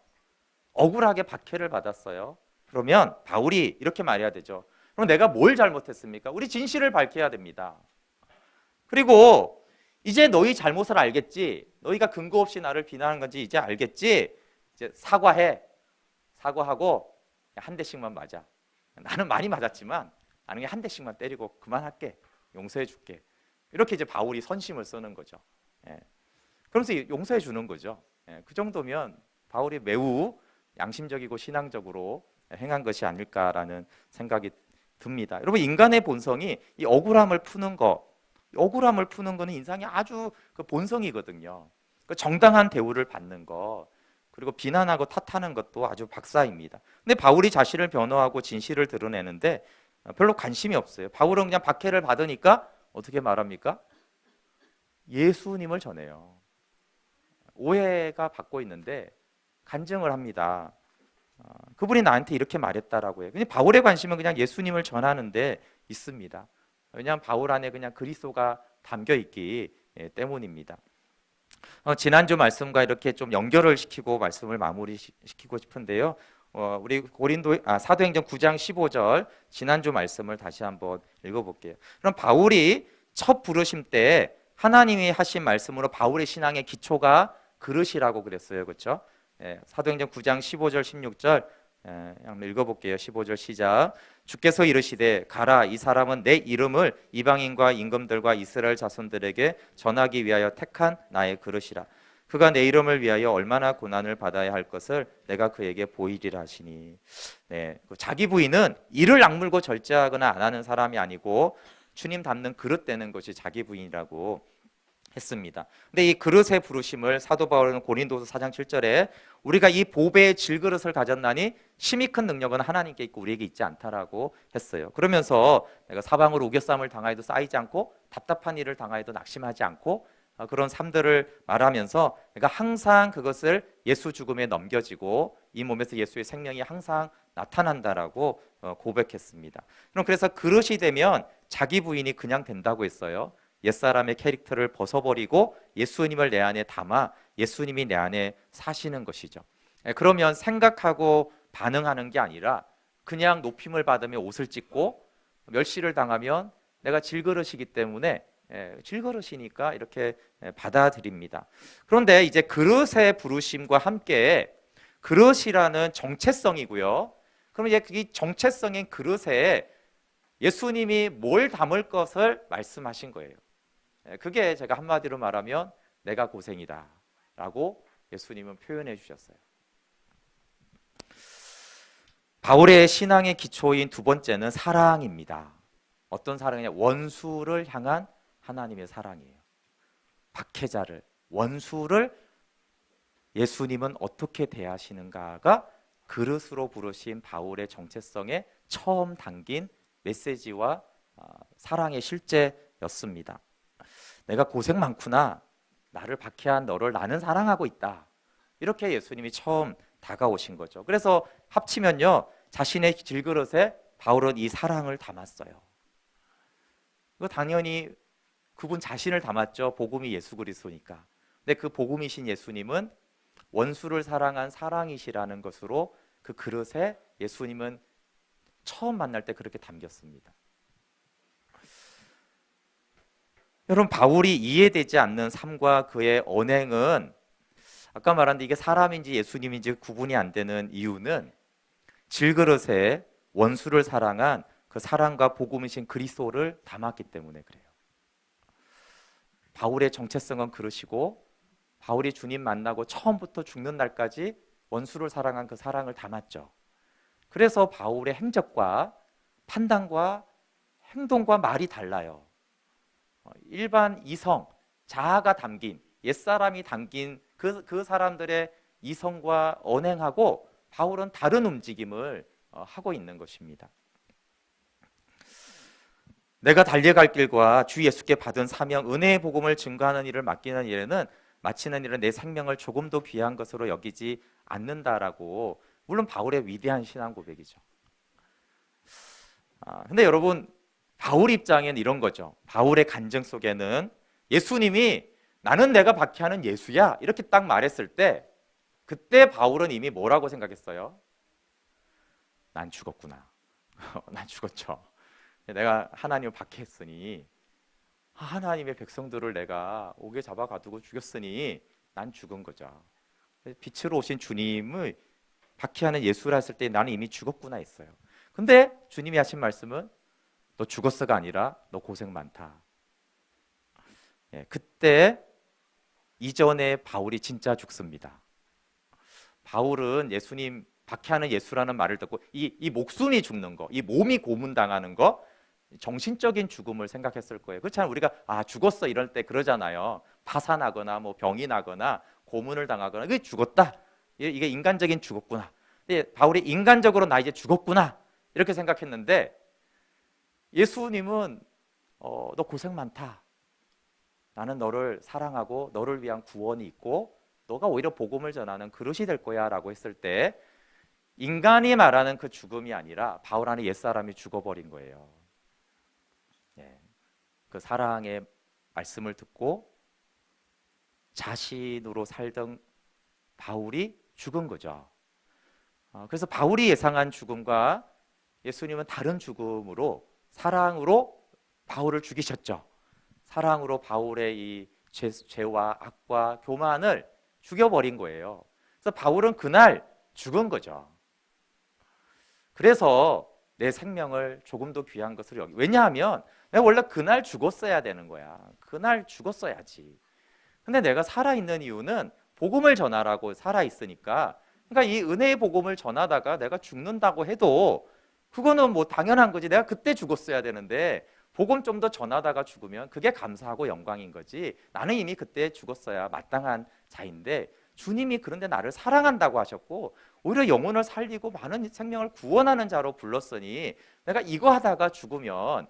억울하게 박해를 받았어요. 그러면 바울이 이렇게 말해야 되죠. 그럼 내가 뭘 잘못했습니까? 우리 진실을 밝혀야 됩니다. 그리고 이제 너희 잘못을 알겠지? 너희가 근거 없이 나를 비난한 건지 이제 알겠지? 이제 사과하고 한 대씩만 맞아. 나는 많이 맞았지만 나는 한 대씩만 때리고 그만할게. 용서해 줄게. 이렇게 이제 바울이 선심을 쓰는 거죠. 그러면서 용서해 주는 거죠. 그 정도면 바울이 매우 양심적이고 신앙적으로 행한 것이 아닐까라는 생각이 듭니다. 여러분, 인간의 본성이 이 억울함을 푸는 거는 인상이 아주 그 본성이거든요. 그 정당한 대우를 받는 거, 그리고 비난하고 탓하는 것도 아주 박사입니다. 근데 바울이 자신을 변호하고 진실을 드러내는데 별로 관심이 없어요. 바울은 그냥 박해를 받으니까 어떻게 말합니까? 예수님을 전해요. 오해가 받고 있는데 간증을 합니다. 그분이 나한테 이렇게 말했다라고 해요. 근데 바울의 관심은 그냥 예수님을 전하는 데 있습니다. 왜냐하면 바울 안에 그냥 그리스도가 담겨 있기 때문입니다. 지난주 말씀과 이렇게 좀 연결을 시키고 말씀을 마무리시키고 싶은데요. 우리 사도행전 9장 15절 지난주 말씀을 다시 한번 읽어볼게요. 그럼 바울이 첫 부르심 때 하나님이 하신 말씀으로 바울의 신앙의 기초가 그릇이라고 그랬어요. 그렇죠? 사도행전 9장 15절 16절 한번 읽어볼게요. 15절 시작. 주께서 이르시되 가라, 이 사람은 내 이름을 이방인과 임금들과 이스라엘 자손들에게 전하기 위하여 택한 나의 그릇이라. 그가 내 이름을 위하여 얼마나 고난을 받아야 할 것을 내가 그에게 보이리라 하시니. 자기 부인은 이를 악물고 절제하거나 안 하는 사람이 아니고 주님 닮는 그릇 되는 것이 자기 부인이라고 했습니다. 근데 이 그릇의 부르심을 사도 바울은 고린도서 4장 7절에 우리가 이 보배의 질그릇을 가졌나니 심히 큰 능력은 하나님께 있고 우리에게 있지 않다라고 했어요. 그러면서 내가 사방으로 우겨쌈을 당하여도 쌓이지 않고 답답한 일을 당하여도 낙심하지 않고 그런 삶들을 말하면서 내가 항상 그것을 예수 죽음에 넘겨지고 이 몸에서 예수의 생명이 항상 나타난다라고 고백했습니다. 그럼 그래서 그릇이 되면 자기 부인이 그냥 된다고 했어요. 옛사람의 캐릭터를 벗어버리고 예수님을 내 안에 담아 예수님이 내 안에 사시는 것이죠. 그러면 생각하고 반응하는 게 아니라 그냥 높임을 받으며 옷을 찢고 멸시를 당하면 내가 질그릇이기 때문에 질그릇이니까 이렇게 받아들입니다. 그런데 이제 그릇의 부르심과 함께 그릇이라는 정체성이고요. 그럼 이제 이 정체성인 그릇에 예수님이 뭘 담을 것을 말씀하신 거예요. 그게 제가 한마디로 말하면 내가 고생이다 라고 예수님은 표현해 주셨어요. 바울의 신앙의 기초인 두 번째는 사랑입니다. 어떤 사랑이냐? 원수를 향한 하나님의 사랑이에요. 박해자를, 원수를 예수님은 어떻게 대하시는가가 그릇으로 부르신 바울의 정체성에 처음 담긴 메시지와 사랑의 실제였습니다. 내가 고생 많구나, 나를 박해한 너를 나는 사랑하고 있다, 이렇게 예수님이 처음 다가오신 거죠. 그래서 합치면요, 자신의 질그릇에 바울은 이 사랑을 담았어요. 이거 당연히 그분 자신을 담았죠. 복음이 예수 그리스도니까. 근데 그 복음이신 예수님은 원수를 사랑한 사랑이시라는 것으로 그 그릇에 예수님은 처음 만날 때 그렇게 담겼습니다. 여러분, 바울이 이해되지 않는 삶과 그의 언행은 아까 말한 이게 사람인지 예수님인지 구분이 안 되는 이유는 질그릇에 원수를 사랑한 그 사랑과 복음이신 그리스도를 담았기 때문에 그래요. 바울의 정체성은 그릇이고 바울이 주님 만나고 처음부터 죽는 날까지 원수를 사랑한 그 사랑을 담았죠. 그래서 바울의 행적과 판단과 행동과 말이 달라요. 일반 이성, 자아가 담긴, 옛사람이 담긴 그 사람들의 이성과 언행하고 바울은 다른 움직임을 하고 있는 것입니다. 내가 달려갈 길과 주 예수께 받은 사명, 은혜의 복음을 증거하는 일을 맡기는 일에는 마치는 일은 내 생명을 조금도 귀한 것으로 여기지 않는다라고, 물론 바울의 위대한 신앙 고백이죠. 근데 여러분, 바울 입장에는 이런 거죠. 바울의 간증 속에는 예수님이 나는 내가 박해하는 예수야 이렇게 딱 말했을 때 그때 바울은 이미 뭐라고 생각했어요? 난 죽었구나. 난 죽었죠. 내가 하나님을 박해했으니, 하나님의 백성들을 내가 옥에 잡아 가두고 죽였으니 난 죽은 거죠. 빛으로 오신 주님을 박해하는 예수라 했을 때 나는 이미 죽었구나 했어요. 근데 주님이 하신 말씀은 너 죽었어가 아니라 너 고생 많다. 그때 이전에 바울이 진짜 죽습니다. 바울은 예수님 박해하는 예수라는 말을 듣고 이 목숨이 죽는 거, 이 몸이 고문당하는 거, 정신적인 죽음을 생각했을 거예요. 그렇잖아요. 우리가 죽었어 이럴 때 그러잖아요. 파산하거나 뭐 병이 나거나 고문을 당하거나 그게 죽었다. 이게 인간적인 죽었구나. 근데 바울이 인간적으로 나 이제 죽었구나 이렇게 생각했는데 예수님은 너 고생 많다. 나는 너를 사랑하고 너를 위한 구원이 있고 너가 오히려 복음을 전하는 그릇이 될 거야 라고 했을 때 인간이 말하는 그 죽음이 아니라 바울 안에 옛사람이 죽어버린 거예요. 그 사랑의 말씀을 듣고 자신으로 살던 바울이 죽은 거죠. 그래서 바울이 예상한 죽음과 예수님은 다른 죽음으로 사랑으로 바울을 죽이셨죠. 사랑으로 바울의 이 죄와 악과 교만을 죽여버린 거예요. 그래서 바울은 그날 죽은 거죠. 그래서 내 생명을 조금 더 귀한 것으로 여기. 왜냐하면 내가 원래 그날 죽었어야 되는 거야. 그날 죽었어야지. 근데 내가 살아있는 이유는 복음을 전하라고 살아있으니까. 그러니까 이 은혜의 복음을 전하다가 내가 죽는다고 해도 그거는 뭐 당연한 거지. 내가 그때 죽었어야 되는데 복음 좀 더 전하다가 죽으면 그게 감사하고 영광인 거지. 나는 이미 그때 죽었어야 마땅한 자인데 주님이 그런데 나를 사랑한다고 하셨고 오히려 영혼을 살리고 많은 생명을 구원하는 자로 불렀으니 내가 이거 하다가 죽으면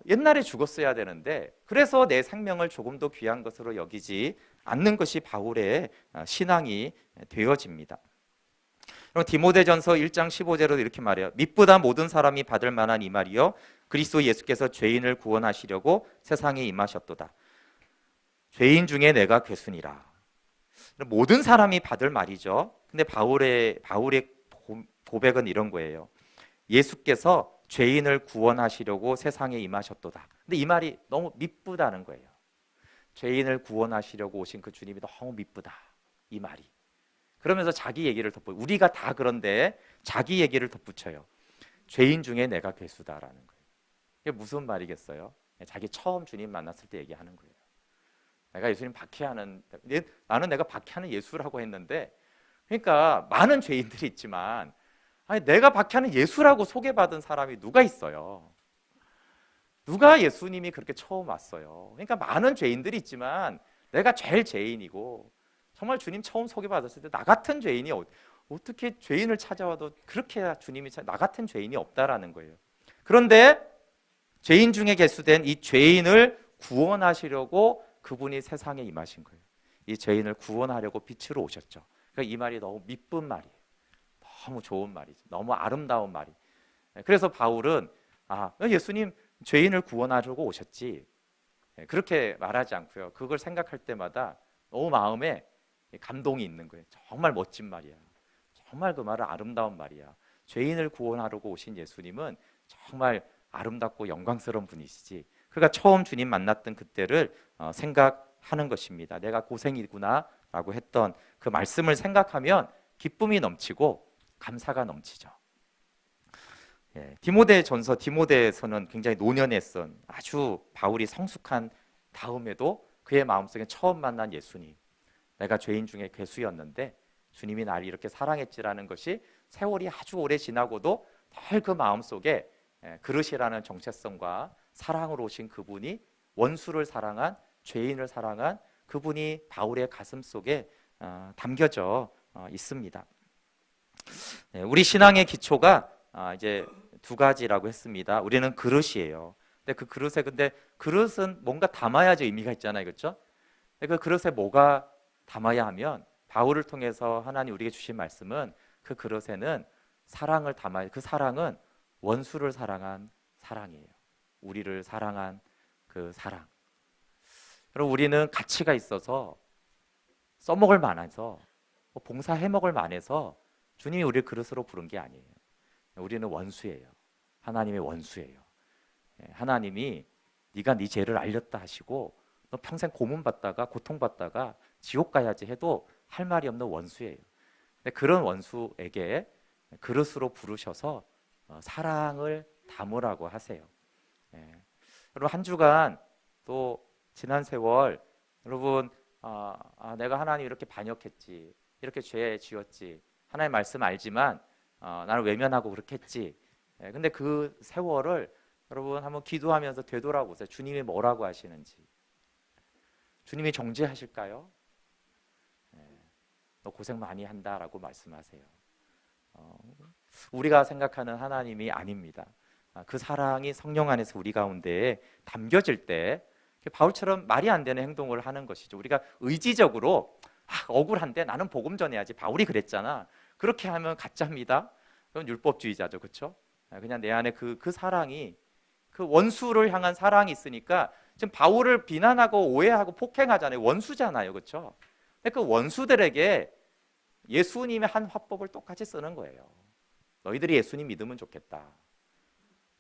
옛날에 죽었어야 되는데 그래서 내 생명을 조금 더 귀한 것으로 여기지 않는 것이 바울의 신앙이 되어집니다. 그럼 디모데전서 1장 15절로 이렇게 말해요. 믿보다 모든 사람이 받을 만한 이 말이요 그리스도 예수께서 죄인을 구원하시려고 세상에 임하셨도다. 죄인 중에 내가 괴순이라. 모든 사람이 받을 말이죠. 근데 바울의 고백은 이런 거예요. 예수께서 죄인을 구원하시려고 세상에 임하셨도다. 근데 이 말이 너무 미쁘다는 거예요. 죄인을 구원하시려고 오신 그 주님이 너무 미쁘다. 이 말이. 그러면서 자기 얘기를 덧붙여요. 우리가 다 그런데 자기 얘기를 덧붙여요. 죄인 중에 내가 괴수다라는 거예요. 이게 무슨 말이겠어요? 자기 처음 주님 만났을 때 얘기하는 거예요. 내가 예수님 박해하는, 나는 내가 박해하는 예수라고 했는데, 그러니까 많은 죄인들이 있지만 아니, 내가 박해하는 예수라고 소개받은 사람이 누가 있어요? 누가 예수님이 그렇게 처음 왔어요? 그러니까 많은 죄인들이 있지만 내가 제일 죄인이고 정말 주님 처음 소개받았을 때 나 같은 죄인이 어떻게 죄인을 찾아와도 그렇게 주님이 나 같은 죄인이 없다라는 거예요. 그런데 죄인 중에 계수된 이 죄인을 구원하시려고 그분이 세상에 임하신 거예요. 이 죄인을 구원하려고 빛으로 오셨죠. 그러니까 이 말이 너무 미쁜 말이에요. 너무 좋은 말이죠. 너무 아름다운 말이. 그래서 바울은 예수님 죄인을 구원하려고 오셨지. 그렇게 말하지 않고요. 그걸 생각할 때마다 너무 마음에 감동이 있는 거예요. 정말 멋진 말이야. 정말 그 말은 아름다운 말이야. 죄인을 구원하려고 오신 예수님은 정말 아름답고 영광스러운 분이시지. 그러니까 처음 주님 만났던 그때를 생각하는 것입니다. 내가 고생이구나 라고 했던 그 말씀을 생각하면 기쁨이 넘치고 감사가 넘치죠. 디모데에서는 굉장히 노년했던 아주 바울이 성숙한 다음에도 그의 마음속에 처음 만난 예수님, 내가 죄인 중에 괴수였는데 주님이 나를 이렇게 사랑했지라는 것이 세월이 아주 오래 지나고도 늘 그 마음속에 그릇이라는 정체성과 사랑으로 오신 그분이 원수를 사랑한 죄인을 사랑한 그분이 바울의 가슴 속에 담겨져 있습니다. 우리 신앙의 기초가 이제 두 가지라고 했습니다. 우리는 그릇이에요. 근데 그 그릇은 뭔가 담아야지 의미가 있잖아요, 그렇죠? 그 그릇에 뭐가 담아야 하면 바울을 통해서 하나님 우리에게 주신 말씀은 그 그릇에는 사랑을 담아야. 그 사랑은 원수를 사랑한 사랑이에요. 우리를 사랑한 그 사랑. 그럼 우리는 가치가 있어서 써먹을 만해서 봉사해 먹을 만해서 주님이 우리를 그릇으로 부른 게 아니에요. 우리는 원수예요. 하나님의 원수예요. 하나님이 네가 네 죄를 알렸다 하시고 너 평생 고문받다가 고통받다가 지옥 가야지 해도 할 말이 없는 원수예요. 근데 그런 원수에게 그릇으로 부르셔서 사랑을 담으라고 하세요. 여러분 한 주간 또 지난 세월 여러분 내가 하나님 이렇게 반역했지, 이렇게 죄 지었지, 하나님 말씀 알지만 나를 외면하고 그렇게 했지. 근데 그 세월을 여러분 한번 기도하면서 되돌아보세요. 주님이 뭐라고 하시는지. 주님이 정죄하실까요? 너 고생 많이 한다라고 말씀하세요. 우리가 생각하는 하나님이 아닙니다. 그 사랑이 성령 안에서 우리 가운데에 담겨질 때 바울처럼 말이 안 되는 행동을 하는 것이죠. 우리가 의지적으로 억울한데 나는 복음 전해야지. 바울이 그랬잖아. 그렇게 하면 가짜입니다. 그건 율법주의자죠, 그렇죠? 그냥 내 안에 그 사랑이, 그 원수를 향한 사랑이 있으니까 지금 바울을 비난하고 오해하고 폭행하잖아요. 원수잖아요, 그렇죠? 근데 그 원수들에게 예수님의 한 화법을 똑같이 쓰는 거예요. 너희들이 예수님 믿으면 좋겠다.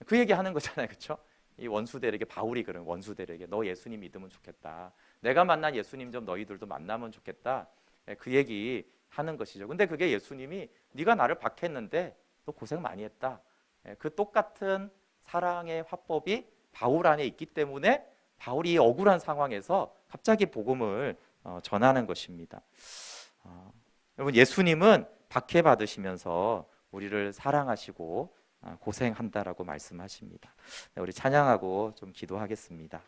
그 얘기하는 거잖아요, 그렇죠? 이 원수들에게 바울이 그런 원수들에게 너 예수님 믿으면 좋겠다. 내가 만난 예수님 좀 너희들도 만나면 좋겠다. 그 얘기 하는 것이죠. 근데 그게 예수님이 네가 나를 박했는데 너 고생 많이 했다. 그 똑같은 사랑의 화법이 바울 안에 있기 때문에 바울이 억울한 상황에서 갑자기 복음을 전하는 것입니다. 여러분, 예수님은 박해받으시면서 우리를 사랑하시고 고생한다라고 말씀하십니다. 우리 찬양하고 좀 기도하겠습니다.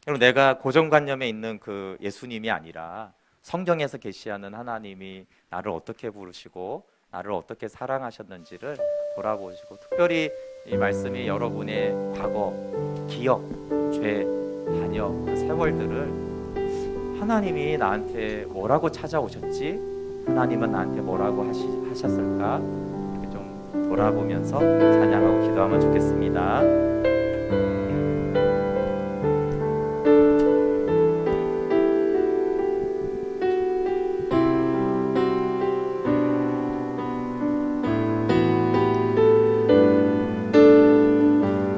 여러분, 내가 고정관념에 있는 그 예수님이 아니라 성경에서 계시하는 하나님이 나를 어떻게 부르시고 나를 어떻게 사랑하셨는지를 돌아보시고, 특별히 이 말씀이 여러분의 과거, 기억, 죄, 자녀, 그 세월들을 하나님이 나한테 뭐라고 찾아오셨지? 하나님은 나한테 뭐라고 하셨을까? 이렇게 좀 돌아보면서 찬양하고 기도하면 좋겠습니다.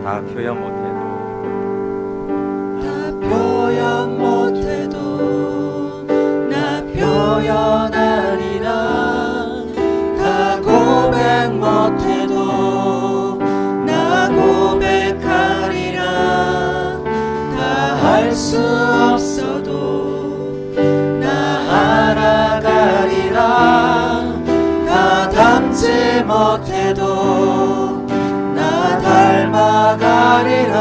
다 표현 못해도 나 표현하리라. 다 고백 못해도 나 고백하리라. 다 할 수 없어도 나 알아가리라. 다 닮지 못해도 나 닮아가리라.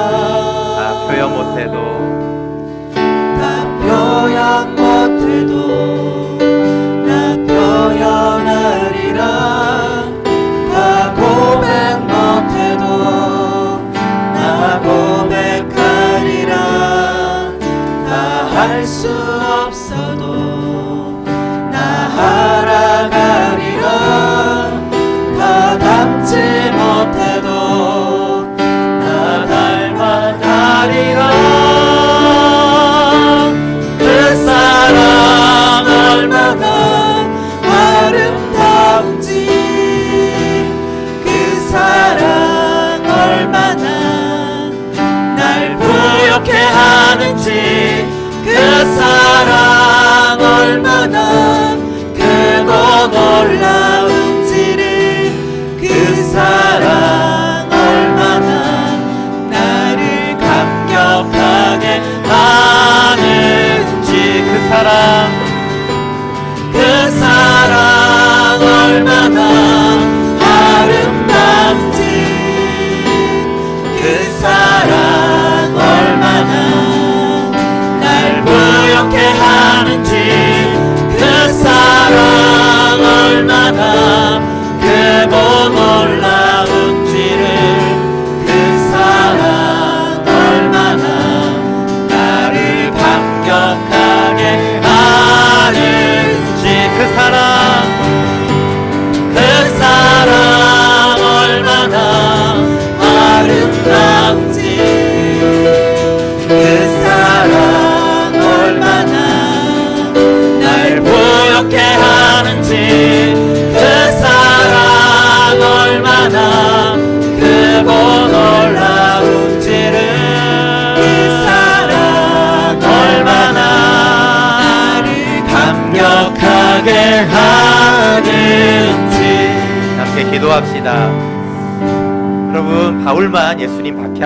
다 표현 못해도 표현 못해도 나 표현하리라. 다 고백 못해도 나 고백하리라. 다 할 수 없어도 나 알아가리라. 다 닮지 못해도 나 닮아가리라. 하는지 그 사랑 얼마나 크고 놀라운지를 그 사랑 얼마나 나를 감격하게 하는지 그 사랑 얼마나 아름다운지 그 사랑 얼마나 부욕해 하는지 그 사랑 얼마나 크고 놀라운지를 그 사랑 얼마나 나를 감격하게 하는지 그 사랑 얼마나 아름다운지 그 사랑 얼마나 날 부욕해 하는지 그 사랑 얼마나 크고 놀라운지를 그 사랑 얼마나 나를 감격하게 하는지. 함께 기도합시다. 여러분, 바울만 예수님 박해